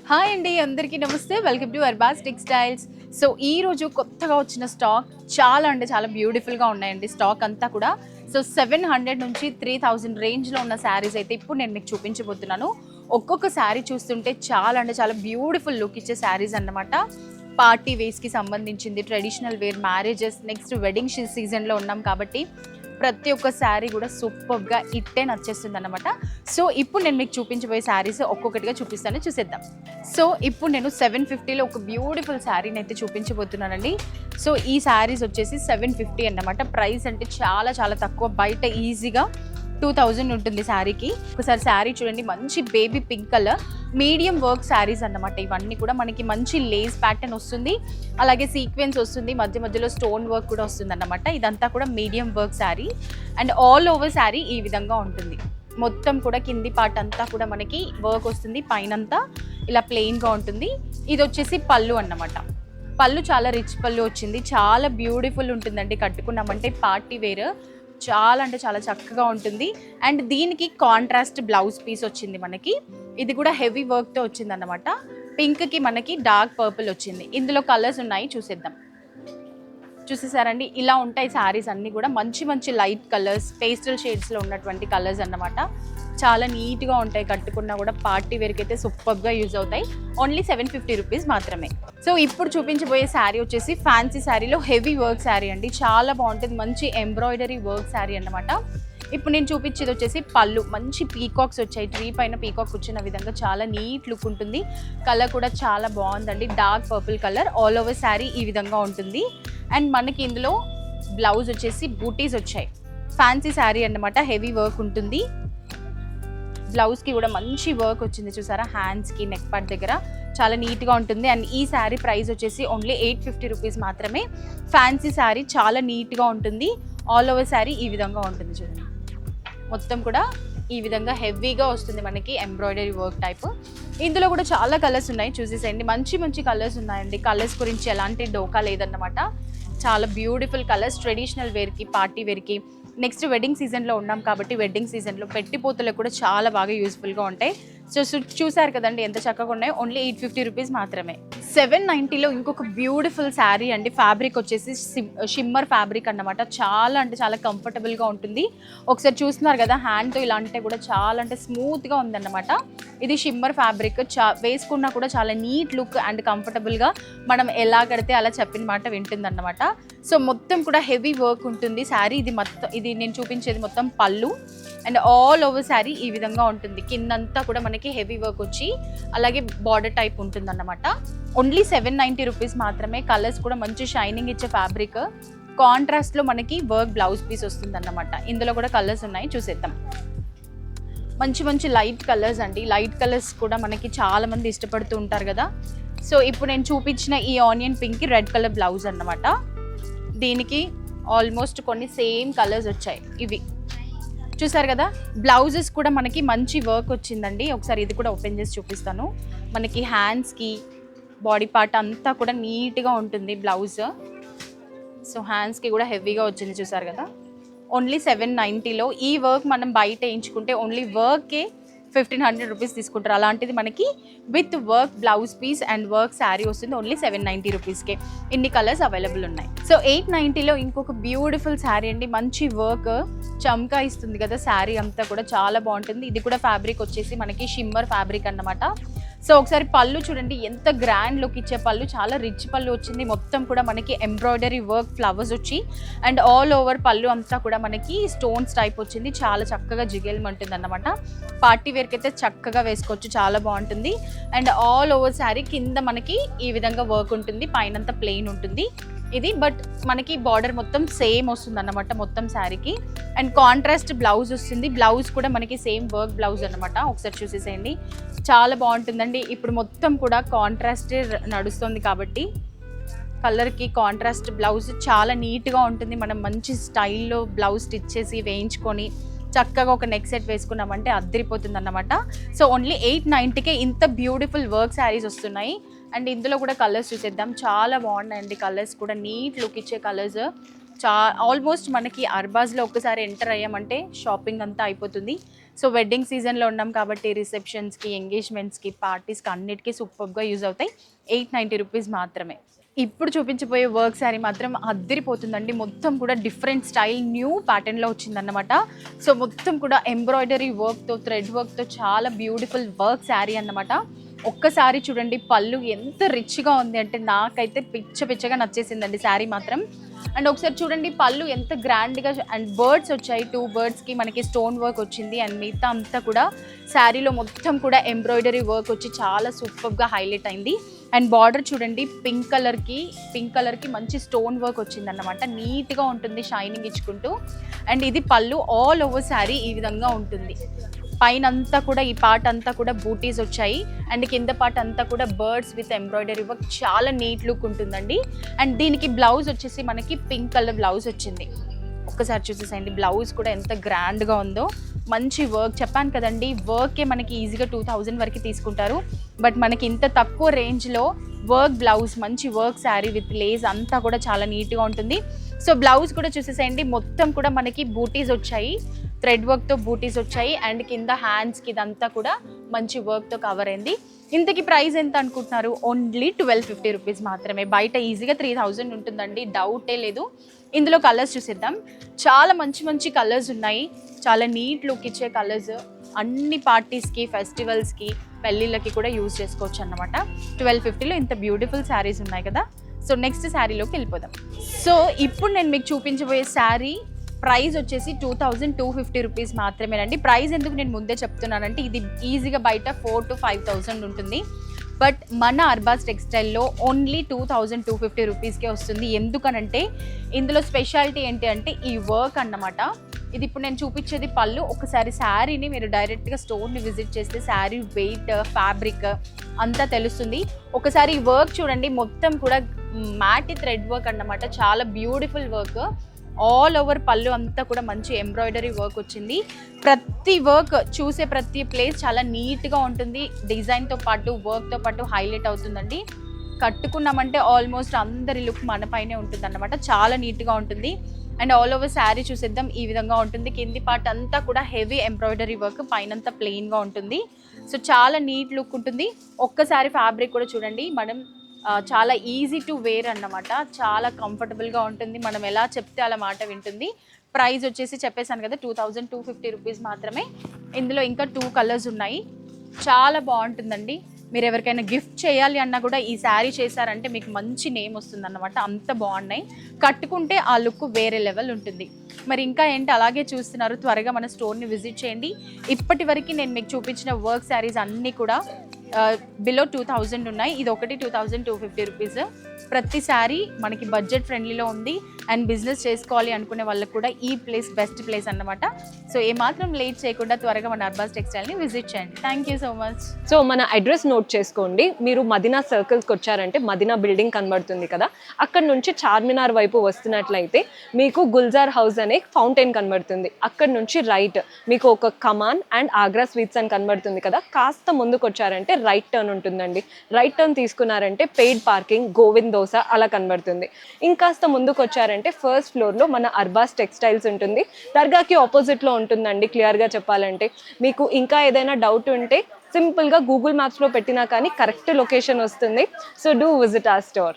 Hi అండి, అందరికీ నమస్తే. Welcome to Arbaz textiles. So ఈ రోజు కొత్తగా వచ్చిన స్టాక్ చాలా అంటే చాలా బ్యూటిఫుల్గా ఉన్నాయండి. స్టాక్ అంతా కూడా సో 700 నుంచి 3000 రేంజ్లో ఉన్న శారీస్ అయితే ఇప్పుడు నేను మీకు చూపించబోతున్నాను. ఒక్కొక్క శారీ చూస్తుంటే చాలా అంటే చాలా బ్యూటిఫుల్ లుక్ ఇచ్చే శారీస్ అన్నమాట. పార్టీ వేస్కి సంబంధించింది, traditional wear, marriages, next wedding సీజన్లో ఉన్నాం కాబట్టి ప్రతి ఒక్క శారీ కూడా సూపర్గా ఇట్టే నచ్చేస్తుంది అనమాట. సో ఇప్పుడు నేను మీకు చూపించబోయే శారీస్ ఒక్కొక్కటిగా చూపిస్తాను, చూసేద్దాం. సో ఇప్పుడు నేను 750లో ఒక బ్యూటిఫుల్ శారీని అయితే చూపించబోతున్నానండి. సో ఈ శారీస్ వచ్చేసి 750 అన్నమాట. ప్రైస్ అంటే చాలా చాలా తక్కువ, బయట ఈజీగా 2000 ఉంటుంది శారీకి. ఒకసారి శారీ చూడండి, మంచి baby pink colour medium work saris అన్నమాట. ఇవన్నీ కూడా మనకి మంచి లేస్ ప్యాటర్న్ వస్తుంది, అలాగే సీక్వెన్స్ వస్తుంది, మధ్య మధ్యలో స్టోన్ వర్క్ కూడా వస్తుంది అన్నమాట. ఇదంతా కూడా medium work sari and all over sari ఈ విధంగా ఉంటుంది. మొత్తం కూడా కింది పార్ట్ అంతా కూడా మనకి వర్క్ వస్తుంది, పైనంతా ఇలా ప్లెయిన్గా ఉంటుంది. ఇది వచ్చేసి పళ్ళు అన్నమాట. పళ్ళు చాలా రిచ్ పళ్ళు వచ్చింది, చాలా బ్యూటిఫుల్ ఉంటుందండి. కట్టుకున్నామంటే పార్టీ వేర్ చాలా అంటే చాలా చక్కగా ఉంటుంది. అండ్ దీనికి కాంట్రాస్ట్ బ్లౌజ్ పీస్ వచ్చింది మనకి. ఇది కూడా హెవీ వర్క్తో వచ్చింది అన్నమాట. పింక్కి మనకి డార్క్ పర్పుల్ వచ్చింది. ఇందులో కలర్స్ ఉన్నాయి, చూసేద్దాం. చూసేసారండి, ఇలా ఉంటాయి శారీస్ అన్నీ కూడా. మంచి మంచి లైట్ కలర్స్, పేస్టల్ షేడ్స్లో ఉన్నటువంటి కలర్స్ అన్నమాట. చాలా నీట్గా ఉంటాయి, కట్టుకున్నా కూడా పార్టీ వేర్కి అయితే సూపర్గా యూజ్ అవుతాయి. ఓన్లీ 750 రూపీస్ మాత్రమే. సో ఇప్పుడు చూపించబోయే శారీ వచ్చేసి ఫ్యాన్సీ శారీలో హెవీ వర్క్ శారీ అండి. చాలా బాగుంటుంది, మంచి ఎంబ్రాయిడరీ వర్క్ శారీ అన్నమాట. ఇప్పుడు నేను చూపించేది వచ్చేసి పళ్ళు. మంచి పీకాక్స్ వచ్చాయి, ట్రీ పైన పీకాక్ వచ్చిన విధంగా చాలా నీట్ లుక్ ఉంటుంది. కలర్ కూడా చాలా బాగుందండి, dark purple colour. All over sari ఈ విధంగా ఉంటుంది. అండ్ మనకి ఇందులో బ్లౌజ్ వచ్చేసి బూటీస్ వచ్చాయి. ఫ్యాన్సీ శారీ అన్నమాట, హెవీ వర్క్ ఉంటుంది. బ్లౌజ్కి కూడా మంచి వర్క్ వచ్చింది, చూసారా? హ్యాండ్స్కి, నెక్ పార్ట్ దగ్గర చాలా నీట్గా ఉంటుంది. అండ్ ఈ శారీ ప్రైస్ వచ్చేసి ఓన్లీ 850 రూపీస్ మాత్రమే. ఫ్యాన్సీ శారీ చాలా నీట్గా ఉంటుంది. ఆల్ ఓవర్ శారీ ఈ విధంగా ఉంటుంది, చూడండి. మొత్తం కూడా ఈ విధంగా హెవీగా వస్తుంది మనకి, ఎంబ్రాయిడరీ వర్క్ టైప్. ఇందులో కూడా చాలా కలర్స్ ఉన్నాయి, చూసేసేయండి. మంచి మంచి కలర్స్ ఉన్నాయండి. కలర్స్ గురించి ఎలాంటి డోకా లేదన్నమాట. చాలా బ్యూటిఫుల్ కలర్స్, ట్రెడిషనల్ వేర్కి, పార్టీ వేర్కి, నెక్స్ట్ వెడ్డింగ్ సీజన్లో ఉన్నాం కాబట్టి వెడ్డింగ్ సీజన్లో పెట్టిపోతలకు కూడా చాలా బాగా యూస్ఫుల్గా ఉంటాయి. సో చూసారు కదండి ఎంత చక్కగా ఉన్నాయో. ఓన్లీ 850 రూపీస్ మాత్రమే. 790లో ఇంకొక బ్యూటిఫుల్ శారీ అండి. ఫ్యాబ్రిక్ వచ్చేసి షిమ్మర్ ఫ్యాబ్రిక్ అన్నమాట. చాలా అంటే చాలా కంఫర్టబుల్గా ఉంటుంది. ఒకసారి చూస్తున్నారు కదా, హ్యాండ్తో ఇలా అంటే కూడా చాలా అంటే స్మూత్గా ఉందన్నమాట. ఇది షిమ్మర్ ఫ్యాబ్రిక్, వేసుకున్నా కూడా చాలా నీట్ లుక్ అండ్ కంఫర్టబుల్గా మనం ఎలా కడితే అలా చెప్పిన మాట వింటుందన్నమాట. సో మొత్తం కూడా హెవీ వర్క్ ఉంటుంది శారీ. ఇది నేను చూపించేది మొత్తం పళ్ళు. అండ్ ఆల్ ఓవర్ శారీ ఈ విధంగా ఉంటుంది. కిందంతా కూడా మనకి హెవీ వర్క్ వచ్చి అలాగే బార్డర్ టైప్ ఉంటుంది అన్నమాట. ఓన్లీ 790 రూపీస్ మాత్రమే. కలర్స్ కూడా మంచి షైనింగ్ ఇచ్చే ఫ్యాబ్రిక్. కాంట్రాస్ట్లో మనకి వర్క్ బ్లౌజ్ పీస్ వస్తుంది అన్నమాట. ఇందులో కూడా కలర్స్ ఉన్నాయి, చూసేద్దాం. మంచి మంచి లైట్ కలర్స్ అండి. లైట్ కలర్స్ కూడా మనకి చాలా మంది ఇష్టపడుతూ ఉంటారు కదా. సో ఇప్పుడు నేను చూపించిన ఈ ఆనియన్ పింక్కి రెడ్ కలర్ బ్లౌజ్ అన్నమాట. దీనికి ఆల్మోస్ట్ కొన్ని సేమ్ కలర్స్ వచ్చాయి. ఇవి చూసారు కదా. బ్లౌజెస్ కూడా మనకి మంచి వర్క్ వచ్చిందండి. ఒకసారి ఇది కూడా ఓపెన్ చేసి చూపిస్తాను. మనకి హ్యాండ్స్కి, బాడీ పార్ట్ అంతా కూడా నీట్గా ఉంటుంది బ్లౌజ్. సో హ్యాండ్స్కి కూడా హెవీగా వచ్చింది, చూసారు కదా. ఓన్లీ 790లో ఈ వర్క్ మనం బయట వేయించుకుంటే ఓన్లీ వర్కే 1500 రూపీస్ తీసుకుంటారు. అలాంటిది మనకి with work blouse piece and work sari వస్తుంది ఓన్లీ 790 రూపీస్కే. ఇన్ని కలర్స్ అవైలబుల్ ఉన్నాయి. సో 890లో ఇంకొక బ్యూటిఫుల్ శారీ అండి. మంచి వర్క్ చమ్కా ఇస్తుంది కదా శారీ అంతా కూడా, చాలా బాగుంటుంది. ఇది కూడా ఫ్యాబ్రిక్ వచ్చేసి మనకి షిమ్మర్ ఫ్యాబ్రిక్ అన్నమాట. సో ఒకసారి పళ్ళు చూడండి, ఎంత గ్రాండ్ లుక్ ఇచ్చే పళ్ళు, చాలా రిచ్ పళ్ళు వచ్చింది. మొత్తం కూడా మనకి ఎంబ్రాయిడరీ వర్క్ ఫ్లవర్స్ వచ్చి అండ్ ఆల్ ఓవర్ పళ్ళు అంతా కూడా మనకి స్టోన్స్ టైప్ వచ్చింది. చాలా చక్కగా జిగేల్మంటుంది అన్నమాట. పార్టీ వేర్కి అయితే చక్కగా వేసుకోవచ్చు, చాలా బాగుంటుంది. అండ్ ఆల్ ఓవర్ శారీ కింద మనకి ఈ విధంగా వర్క్ ఉంటుంది, పైనంతా ప్లెయిన్ ఉంటుంది ఇది. బట్ మనకి బార్డర్ మొత్తం సేమ్ వస్తుంది అన్నమాట మొత్తం శారీకి. అండ్ కాంట్రాస్ట్ బ్లౌజ్ వస్తుంది. బ్లౌజ్ కూడా మనకి సేమ్ వర్క్ బ్లౌజ్ అన్నమాట. ఒకసారి చూసేసేయండి, చాలా బాగుంటుందండి. ఇప్పుడు మొత్తం కూడా కాంట్రాస్ట్ నడుస్తుంది కాబట్టి కలర్కి కాంట్రాస్ట్ బ్లౌజ్ చాలా నీట్గా ఉంటుంది. మనం మంచి స్టైల్లో బ్లౌజ్ స్టిచ్ చేసి వేయించుకొని చక్కగా ఒక నెక్ సెట్ వేసుకున్నామంటే అద్దరిపోతుంది అన్నమాట. సో ఓన్లీ 890కే ఇంత బ్యూటిఫుల్ వర్క్ శారీస్ వస్తున్నాయి. అండ్ ఇందులో కూడా కలర్స్ చూసేద్దాం. చాలా బాగున్నాయండి కలర్స్ కూడా, నీట్ లుక్ ఇచ్చే కలర్స్. ఆల్మోస్ట్ మనకి అర్బాజ్లో ఒక్కసారి ఎంటర్ అయ్యామంటే షాపింగ్ అంతా అయిపోతుంది. సో వెడ్డింగ్ సీజన్లో ఉన్నాం కాబట్టి రిసెప్షన్స్కి, ఎంగేజ్మెంట్స్కి, పార్టీస్కి అన్నిటికీ సూపర్గా యూజ్ అవుతాయి. 890 రూపీస్ మాత్రమే. ఇప్పుడు చూపించబోయే వర్క్ శారీ మాత్రం అద్దరిపోతుందండి. మొత్తం కూడా డిఫరెంట్ స్టైల్ న్యూ ప్యాటర్న్లో వచ్చిందన్నమాట. సో మొత్తం కూడా ఎంబ్రాయిడరీ వర్క్తో, థ్రెడ్ వర్క్తో చాలా బ్యూటిఫుల్ వర్క్ శారీ అన్నమాట. ఒక్కసారి చూడండి పళ్ళు ఎంత రిచ్గా ఉంది అంటే నాకైతే పిచ్చగా నచ్చేసిందండి శారీ మాత్రం. అండ్ ఒకసారి చూడండి పళ్ళు ఎంత గ్రాండ్గా, అండ్ బర్డ్స్ వచ్చాయి, 2 బర్డ్స్కి మనకి స్టోన్ వర్క్ వచ్చింది. అండ్ మిగతా అంతా కూడా శారీలో మొత్తం కూడా ఎంబ్రాయిడరీ వర్క్ వచ్చి చాలా సూపర్గా హైలైట్ అయింది. అండ్ బార్డర్ చూడండి పింక్ కలర్కి మంచి స్టోన్ వర్క్ వచ్చిందన్నమాట. నీట్గా ఉంటుంది షైనింగ్ ఇచ్చుకుంటూ. అండ్ ఇది పళ్ళు ఆల్ ఓవర్ శారీ ఈ విధంగా ఉంటుంది. పైన అంతా కూడా ఈ పార్ట్ అంతా కూడా బూటీస్ వచ్చాయి. అండ్ కింద పార్ట్ అంతా కూడా బర్డ్స్ విత్ ఎంబ్రాయిడరీ వర్క్, చాలా నీట్ లుక్ ఉంటుందండి. అండ్ దీనికి బ్లౌజ్ వచ్చేసి మనకి పింక్ కలర్ బ్లౌజ్ వచ్చింది. ఒక్కసారి చూసేసండి బ్లౌజ్ కూడా ఎంత గ్రాండ్గా ఉందో. మంచి వర్క్, చెప్పాను కదండి వర్కే మనకి ఈజీగా 2000 వరకు తీసుకుంటారు. బట్ మనకి ఇంత తక్కువ రేంజ్లో వర్క్ బ్లౌజ్, మంచి వర్క్ శారీ విత్ లేస్ అంతా కూడా చాలా నీట్గా ఉంటుంది. సో బ్లౌజ్ కూడా చూసేసేయండి మొత్తం కూడా మనకి బూటీస్ వచ్చాయి, థ్రెడ్ వర్క్తో బూటీస్ వచ్చాయి. అండ్ కింద హ్యాండ్స్కి ఇదంతా కూడా మంచి వర్క్తో కవర్ అయింది. ఇంతకి ప్రైస్ ఎంత అనుకుంటున్నారు? ఓన్లీ 1250 రూపీస్ మాత్రమే. బయట ఈజీగా 3000 ఉంటుందండి, డౌటే లేదు. ఇందులో కలర్స్ చూసేద్దాం. చాలా మంచి కలర్స్ ఉన్నాయి, చాలా నీట్ లుక్ ఇచ్చే కలర్స్. అన్ని పార్టీస్కి, ఫెస్టివల్స్కి, పెళ్ళిళ్ళకి కూడా యూజ్ చేసుకోవచ్చు అన్నమాట. 1250లో ఇంత బ్యూటిఫుల్ శారీస్ ఉన్నాయి కదా. సో నెక్స్ట్ శారీలోకి వెళ్ళిపోదాం. సో ఇప్పుడు నేను మీకు చూపించబోయే శారీ ప్రైస్ వచ్చేసి 2250 రూపీస్ మాత్రమేనండి. ప్రైస్ ఎందుకు నేను ముందే చెప్తున్నానంటే ఇది ఈజీగా బయట 4,000 to 5,000 ఉంటుంది. బట్ మన అర్బాస్ టెక్స్టైల్లో ఓన్లీ 2250 రూపీస్కే వస్తుంది. ఎందుకనంటే ఇందులో స్పెషాలిటీ ఏంటి అంటే ఈ వర్క్ అన్నమాట. ఇది ఇప్పుడు నేను చూపించేది పళ్ళు. ఒకసారి శారీని మీరు డైరెక్ట్గా స్టోర్ని విజిట్ చేస్తే శారీ వెయిట్, ఫ్యాబ్రిక్ అంతా తెలుస్తుంది. ఒకసారి ఈ వర్క్ చూడండి, మొత్తం కూడా మ్యాటి థ్రెడ్ వర్క్ అన్నమాట. చాలా బ్యూటిఫుల్ వర్క్. ఆల్ ఓవర్ పళ్ళు అంతా కూడా మంచి ఎంబ్రాయిడరీ వర్క్ వచ్చింది. ప్రతి వర్క్ చూసే ప్రతి ప్లేస్ చాలా నీట్గా ఉంటుంది. డిజైన్తో పాటు వర్క్తో పాటు హైలైట్ అవుతుందండి. కట్టుకున్నామంటే ఆల్మోస్ట్ అందరి లుక్ మన పైనే ఉంటుంది అన్నమాట. చాలా నీట్గా ఉంటుంది. అండ్ ఆల్ ఓవర్ శారీ చూసేద్దాం. ఈ విధంగా ఉంటుంది. కింది పార్ట్ అంతా కూడా హెవీ ఎంబ్రాయిడరీ వర్క్, పైనంతా ప్లెయిన్గా ఉంటుంది. సో చాలా నీట్ లుక్ ఉంటుంది. ఒక్కసారి ఫ్యాబ్రిక్ కూడా చూడండి. మనం చాలా ఈజీ టు వేర్ అన్నమాట. చాలా కంఫర్టబుల్గా ఉంటుంది. మనం ఎలా చెప్తే అలా మాట వింటుంది. ప్రైస్ వచ్చేసి చెప్పేసాను కదా 2250 రూపీస్ మాత్రమే. ఇందులో ఇంకా 2 కలర్స్ ఉన్నాయి. చాలా బాగుంటుందండి. మీరు ఎవరికైనా గిఫ్ట్ చేయాలి అన్నా కూడా ఈ శారీ చేశారంటే మీకు మంచి నేమ్ వస్తుంది అన్నమాట. అంత బాగున్నాయి. కట్టుకుంటే ఆ లుక్ వేరే లెవెల్ ఉంటుంది. మరి ఇంకా ఏంటి అలాగే చూస్తున్నారు? త్వరగా మన స్టోర్ని విజిట్ చేయండి. ఇప్పటి వరకు నేను మీకు చూపించిన వర్క్ శారీస్ అన్నీ కూడా బిలో 2000 ఉన్నాయి. ఇది ఒకటి 2250 రూపీస్. ప్రతి శారీ మనకి బడ్జెట్ ఫ్రెండ్లీలో ఉంది. అండ్ బిజినెస్ చేసుకోవాలి అనుకునే వాళ్ళకి కూడా ఈ ప్లేస్ బెస్ట్ ప్లేస్ అన్నమాట. సో ఏమాత్రం లేట్ చేయకుండా త్వరగా మన అర్బాస్ టెక్స్టైల్ని విజిట్ చేయండి. Thank you so much. So మన అడ్రస్ నోట్ చేసుకోండి. మీరు మదీనా సర్కిల్స్కి వచ్చారంటే మదీనా బిల్డింగ్ కనబడుతుంది కదా, అక్కడ నుంచి చార్మినార్ వైపు వస్తున్నట్లయితే మీకు గుల్జార్ హౌస్ అనే ఫౌంటైన్ కనబడుతుంది. అక్కడ నుంచి రైట్ మీకు ఒక కమాన్ అండ్ ఆగ్రా స్వీట్స్ అని కనబడుతుంది కదా, కాస్త ముందుకు వచ్చారంటే రైట్ టర్న్ ఉంటుందండి. రైట్ టర్న్ తీసుకున్నారంటే పెయిడ్ పార్కింగ్, గోవింద్ దోస అలా కనబడుతుంది. ఇంకాస్త ముందుకు వచ్చారంటే ఫస్ట్ ఫ్లోర్లో మన అర్బాస్ టెక్స్టైల్స్ ఉంటుంది. దర్గాకి ఆపోజిట్లో ఉంటుందండి. క్లియర్గా చెప్పాలంటే మీకు ఇంకా ఏదైనా డౌట్ ఉంటే సింపుల్గా గూగుల్ మ్యాప్స్లో పెట్టినా కానీ కరెక్ట్ లొకేషన్ వస్తుంది. So do visit our store.